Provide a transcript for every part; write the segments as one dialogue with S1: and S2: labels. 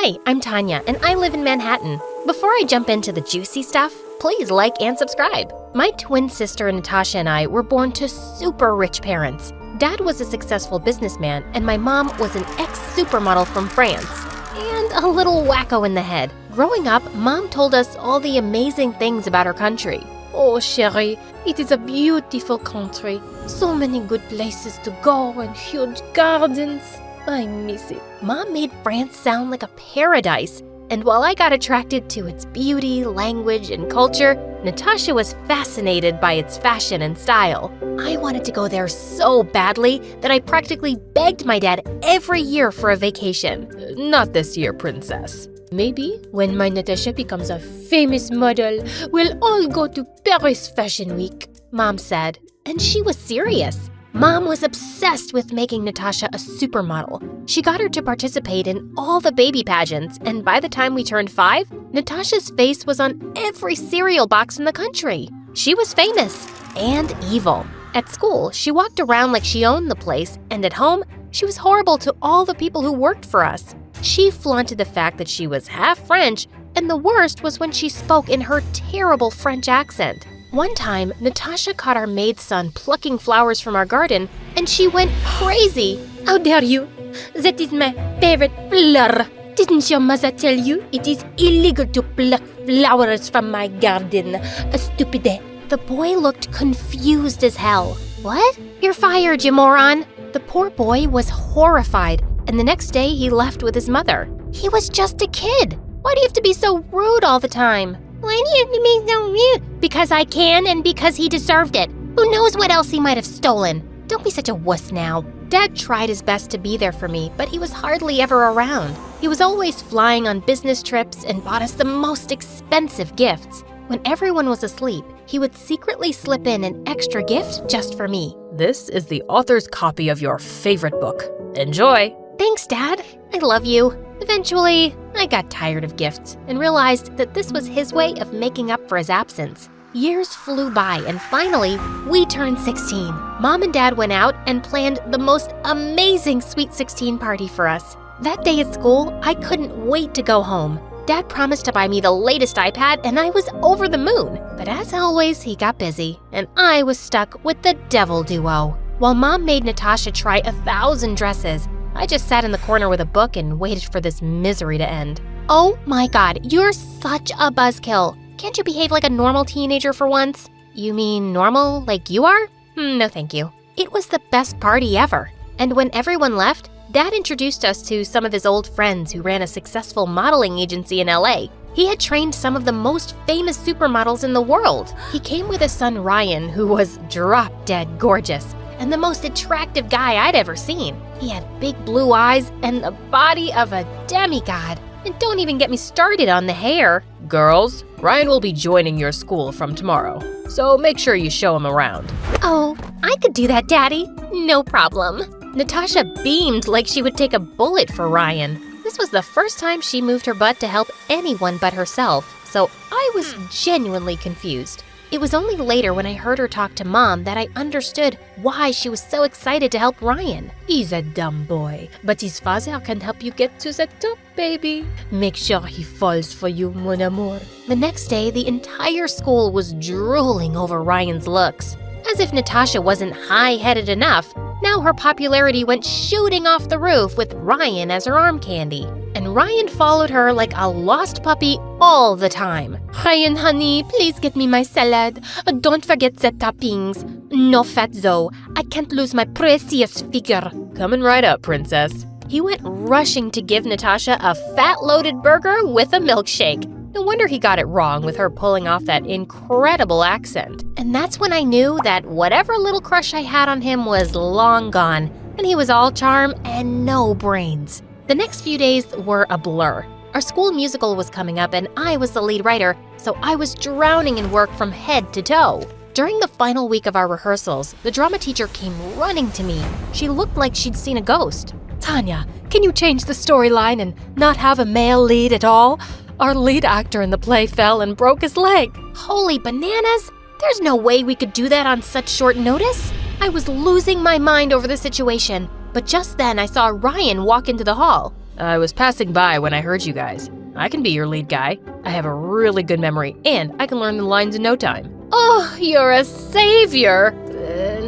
S1: Hi, I'm Tanya, and I live in Manhattan. Before I jump into the juicy stuff, please like and subscribe. My twin sister Natasha and I were born to super rich parents. Dad was a successful businessman, and my mom was an ex-supermodel from France. And a little wacko in the head. Growing up, Mom told us all the amazing things about her country. Oh, chérie, it is a beautiful country. So many good places to go and huge gardens. I miss it. Mom made France sound like a paradise. And while I got attracted to its beauty, language, and culture, Natasha was fascinated by its fashion and style. I wanted to go there so badly that I practically begged my dad every year for a vacation.
S2: Not this year, princess. Maybe when my Natasha becomes a famous model, we'll all go to Paris Fashion Week,
S1: Mom said. And she was serious. Mom was obsessed with making Natasha a supermodel. She got her to participate in all the baby pageants, and by the time we turned 5, Natasha's face was on every cereal box in the country. She was famous and evil. At school, she walked around like she owned the place, and at home, she was horrible to all the people who worked for us. She flaunted the fact that she was half French, and the worst was when she spoke in her terrible French accent. One time, Natasha caught our maid's son plucking flowers from our garden, and she went crazy.
S3: How dare you? That is my favorite flower. Didn't your mother tell you it is illegal to pluck flowers from my garden? A stupid.
S1: The boy looked confused as hell. What? You're fired, you moron. The poor boy was horrified, and the next day he left with his mother. He was just a kid. Why do you have to be so rude all the time?
S3: Why do you have to be so rude?
S1: Because I can and because he deserved it. Who knows what else he might have stolen? Don't be such a wuss now. Dad tried his best to be there for me, but he was hardly ever around. He was always flying on business trips and bought us the most expensive gifts. When everyone was asleep, he would secretly slip in an extra gift just for me.
S2: This is the author's copy of your favorite book. Enjoy!
S1: Thanks, Dad. I love you. Eventually, I got tired of gifts and realized that this was his way of making up for his absence. Years flew by, and finally, we turned 16. Mom and Dad went out and planned the most amazing Sweet 16 party for us. That day at school, I couldn't wait to go home. Dad promised to buy me the latest iPad, and I was over the moon. But as always, he got busy, and I was stuck with the devil duo. While Mom made Natasha try 1,000 dresses, I just sat in the corner with a book and waited for this misery to end. Oh my God, you're such a buzzkill. Can't you behave like a normal teenager for once? You mean normal like you are? No thank you. It was the best party ever. And when everyone left, Dad introduced us to some of his old friends who ran a successful modeling agency in LA. He had trained some of the most famous supermodels in the world. He came with his son Ryan, who was drop-dead gorgeous, and the most attractive guy I'd ever seen. He had big blue eyes and the body of a demigod. And don't even get me started on the hair.
S2: Girls, Ryan will be joining your school from tomorrow, so make sure you show him around.
S1: Oh, I could do that, Daddy. No problem. Natasha beamed like she would take a bullet for Ryan. This was the first time she moved her butt to help anyone but herself, so I was genuinely confused. It was only later when I heard her talk to Mom that I understood why she was so excited to help Ryan.
S3: He's a dumb boy, but his father can help you get to the top, baby. Make sure he falls for you, mon amour.
S1: The next day, the entire school was drooling over Ryan's looks. As if Natasha wasn't high-headed enough, now her popularity went shooting off the roof with Ryan as her arm candy. And Ryan followed her like a lost puppy all the time.
S3: Ryan, honey, please get me my salad. Don't forget the toppings. No fat though. I can't lose my precious figure.
S2: Coming right up, princess.
S1: He went rushing to give Natasha a fat-loaded burger with a milkshake. No wonder he got it wrong with her pulling off that incredible accent. And that's when I knew that whatever little crush I had on him was long gone, and he was all charm and no brains. The next few days were a blur. Our school musical was coming up, and I was the lead writer, so I was drowning in work from head to toe. During the final week of our rehearsals, the drama teacher came running to me. She looked like she'd seen a ghost.
S4: Tanya, can you change the storyline and not have a male lead at all? Our lead actor in the play fell and broke his leg.
S1: Holy bananas! There's no way we could do that on such short notice. I was losing my mind over the situation, but just then I saw Ryan walk into the hall.
S2: I was passing by when I heard you guys. I can be your lead guy. I have a really good memory, and I can learn the lines in no time.
S4: Oh, you're a savior.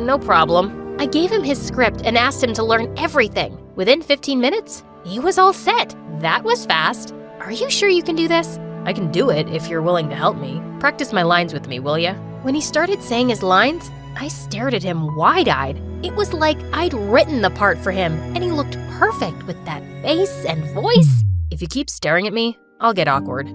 S2: No problem.
S1: I gave him his script and asked him to learn everything. Within 15 minutes, he was all set. That was fast. Are you sure you can do this?
S2: I can do it if you're willing to help me. Practice my lines with me, will ya?
S1: When he started saying his lines, I stared at him wide-eyed. It was like I'd written the part for him, and he looked perfect with that face and voice.
S2: If you keep staring at me, I'll get awkward.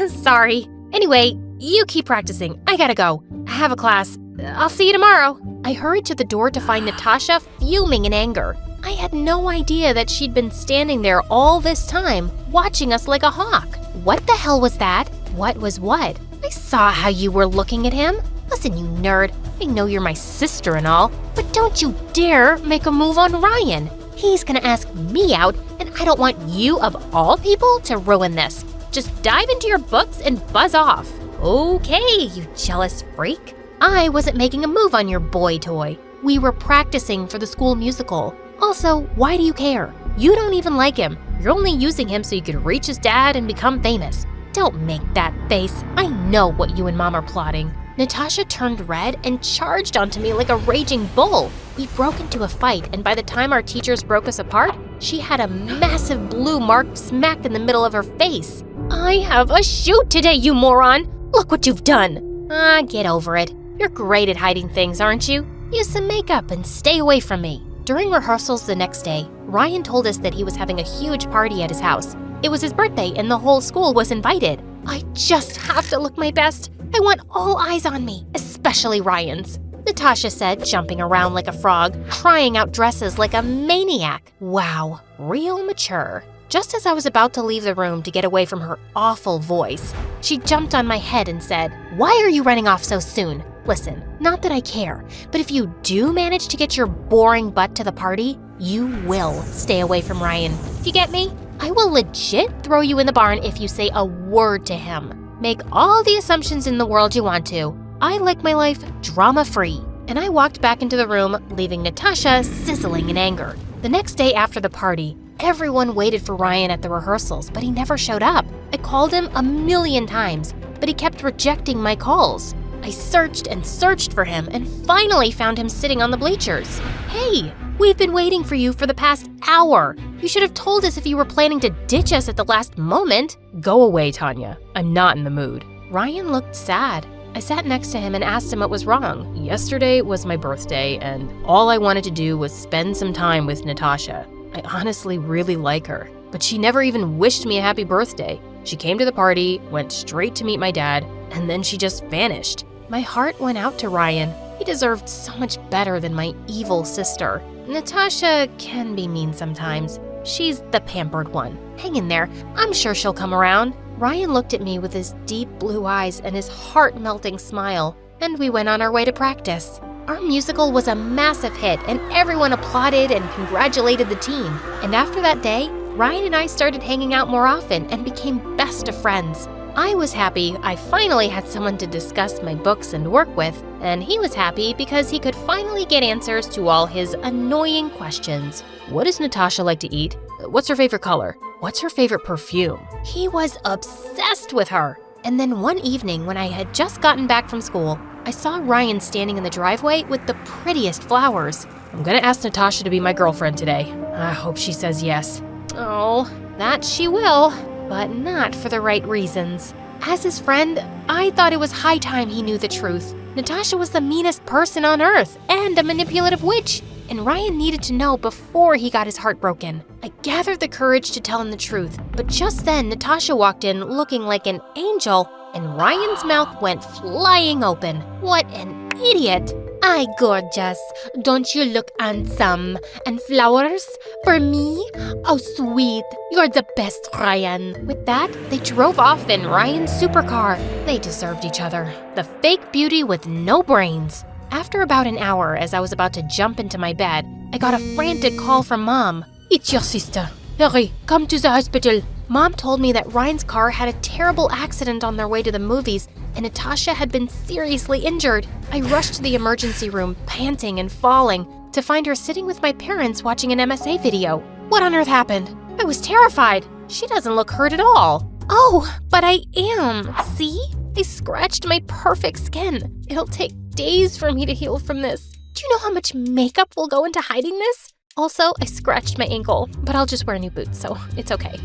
S1: Sorry. Anyway, you keep practicing. I gotta go. I have a class. I'll see you tomorrow. I hurried to the door to find Natasha fuming in anger. I had no idea that she'd been standing there all this time, watching us like a hawk. What the hell was that? What was what? I saw how you were looking at him. Listen, you nerd, I know you're my sister and all, but don't you dare make a move on Ryan. He's gonna ask me out, and I don't want you, of all people, to ruin this. Just dive into your books and buzz off. Okay, you jealous freak. I wasn't making a move on your boy toy. We were practicing for the school musical. Also, why do you care? You don't even like him. You're only using him so you could reach his dad and become famous. Don't make that face. I know what you and Mom are plotting. Natasha turned red and charged onto me like a raging bull. We broke into a fight, and by the time our teachers broke us apart, she had a massive blue mark smack in the middle of her face. I have a shoot today, you moron! Look what you've done! Get over it. You're great at hiding things, aren't you? Use some makeup and stay away from me. During rehearsals the next day, Ryan told us that he was having a huge party at his house. It was his birthday and the whole school was invited. I just have to look my best. I want all eyes on me, especially Ryan's. Natasha said, jumping around like a frog, trying out dresses like a maniac. Wow, real mature. Just as I was about to leave the room to get away from her awful voice, she jumped on my head and said, "Why are you running off so soon? Listen, not that I care, but if you do manage to get your boring butt to the party, you will stay away from Ryan. Do you get me? I will legit throw you in the barn if you say a word to him. Make all the assumptions in the world you want to. I like my life drama-free." And I walked back into the room, leaving Natasha sizzling in anger. The next day after the party, everyone waited for Ryan at the rehearsals, but he never showed up. I called him a million times, but he kept rejecting my calls. I searched and searched for him and finally found him sitting on the bleachers. Hey, we've been waiting for you for the past hour. You should have told us if you were planning to ditch us at the last moment.
S2: Go away, Tanya. I'm not in the mood.
S1: Ryan looked sad. I sat next to him and asked him what was wrong.
S2: Yesterday was my birthday, and all I wanted to do was spend some time with Natasha. I honestly really like her, but she never even wished me a happy birthday. She came to the party, went straight to meet my dad, and then she just vanished. My heart went out to Ryan. He deserved so much better than my evil sister. Natasha can be mean sometimes. She's the pampered one. Hang in there. I'm sure she'll come around. Ryan looked at me with his deep blue eyes and his heart-melting smile, and we went on our way to practice. Our musical was a massive hit, and everyone applauded and congratulated the team. And after that day, Ryan and I started hanging out more often and became best of friends. I was happy I finally had someone to discuss my books and work with, and he was happy because he could finally get answers to all his annoying questions. What does Natasha like to eat? What's her favorite color? What's her favorite perfume?
S1: He was obsessed with her. And then one evening when I had just gotten back from school, I saw Ryan standing in the driveway with the prettiest flowers.
S2: I'm gonna ask Natasha to be my girlfriend today. I hope she says yes.
S1: Oh, that she will, but not for the right reasons. As his friend, I thought it was high time he knew the truth. Natasha was the meanest person on earth and a manipulative witch, and Ryan needed to know before he got his heart broken. I gathered the courage to tell him the truth, but just then Natasha walked in looking like an angel, and Ryan's mouth went flying open. What an idiot!
S3: "Ay, gorgeous, don't you look handsome? And flowers? For me? Oh, sweet, you're the best, Ryan."
S1: With that, they drove off in Ryan's supercar. They deserved each other. The fake beauty with no brains. After about an hour, as I was about to jump into my bed, I got a frantic call from Mom.
S3: "It's your sister. Hurry, come to the hospital."
S1: Mom told me that Ryan's car had a terrible accident on their way to the movies, and Natasha had been seriously injured. I rushed to the emergency room, panting and falling, to find her sitting with my parents watching an MSA video. What on earth happened? I was terrified. She doesn't look hurt at all. Oh, but I am. See? I scratched my perfect skin. It'll take days for me to heal from this. Do you know how much makeup will go into hiding this? Also, I scratched my ankle, but I'll just wear new boots, so it's okay.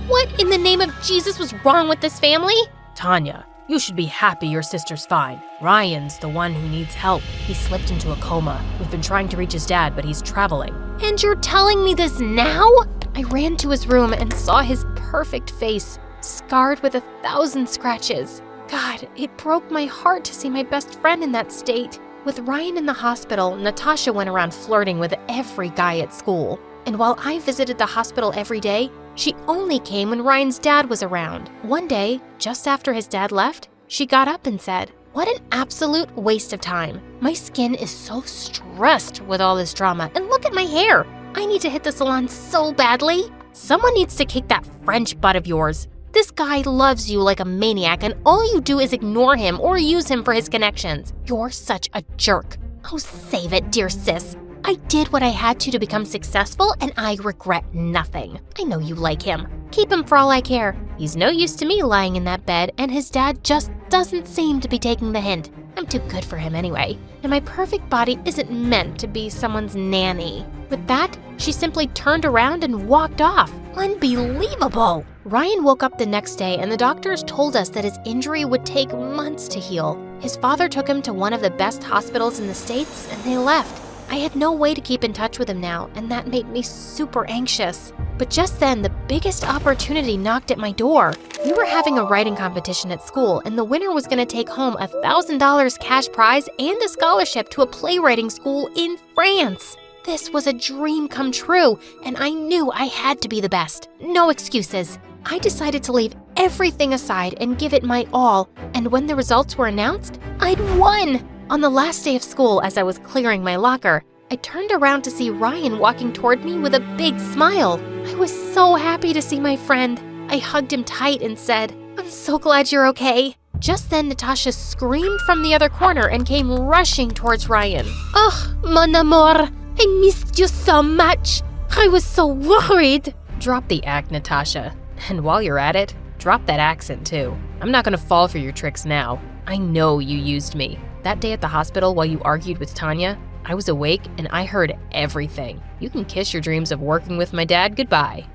S1: What in the name of Jesus was wrong with this family?
S2: Tanya, you should be happy your sister's fine. Ryan's the one who needs help. He slipped into a coma. We've been trying to reach his dad, but he's traveling.
S1: And you're telling me this now? I ran to his room and saw his perfect face, scarred with 1,000 scratches. God, it broke my heart to see my best friend in that state. With Ryan in the hospital, Natasha went around flirting with every guy at school. And while I visited the hospital every day, she only came when Ryan's dad was around. One day, just after his dad left, she got up and said, "What an absolute waste of time. My skin is so stressed with all this drama, and look at my hair. I need to hit the salon so badly. Someone needs to kick that French butt of yours. This guy loves you like a maniac, and all you do is ignore him or use him for his connections. You're such a jerk." Oh, save it, dear sis. I did what I had to become successful, and I regret nothing. I know you like him. Keep him for all I care. He's no use to me lying in that bed, and his dad just doesn't seem to be taking the hint. I'm too good for him anyway, and my perfect body isn't meant to be someone's nanny. With that, she simply turned around and walked off. Unbelievable! Ryan woke up the next day, and the doctors told us that his injury would take months to heal. His father took him to one of the best hospitals in the States, and they left. I had no way to keep in touch with him now, and that made me super anxious. But just then, the biggest opportunity knocked at my door. We were having a writing competition at school, and the winner was going to take home a $1,000 cash prize and a scholarship to a playwriting school in France. This was a dream come true, and I knew I had to be the best. No excuses. I decided to leave everything aside and give it my all, and when the results were announced, I'd won! On the last day of school, as I was clearing my locker, I turned around to see Ryan walking toward me with a big smile. I was so happy to see my friend. I hugged him tight and said, "I'm so glad you're okay." Just then, Natasha screamed from the other corner and came rushing towards Ryan.
S3: Oh, mon amour, I missed you so much. I was so worried.
S2: Drop the act, Natasha. And while you're at it, drop that accent too. I'm not gonna fall for your tricks now. I know you used me. That day at the hospital while you argued with Tanya, I was awake and I heard everything. You can kiss your dreams of working with my dad goodbye.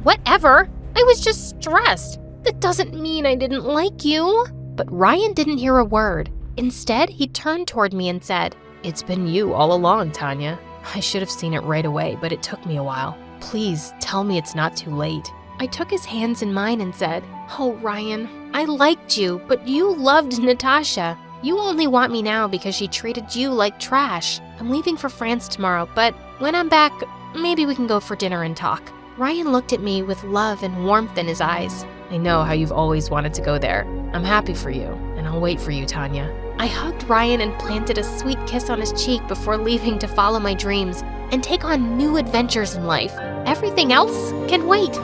S1: Whatever. I was just stressed. That doesn't mean I didn't like you.
S2: But Ryan didn't hear a word. Instead, he turned toward me and said, "It's been you all along, Tanya. I should have seen it right away, but it took me a while. Please tell me it's not too late."
S1: I took his hands in mine and said, "Oh, Ryan, I liked you, but you loved Natasha. You only want me now because she treated you like trash. I'm leaving for France tomorrow, but when I'm back, maybe we can go for dinner and talk." Ryan looked at me with love and warmth in his eyes.
S2: I know how you've always wanted to go there. I'm happy for you, and I'll wait for you, Tanya.
S1: I hugged Ryan and planted a sweet kiss on his cheek before leaving to follow my dreams and take on new adventures in life. Everything else can wait.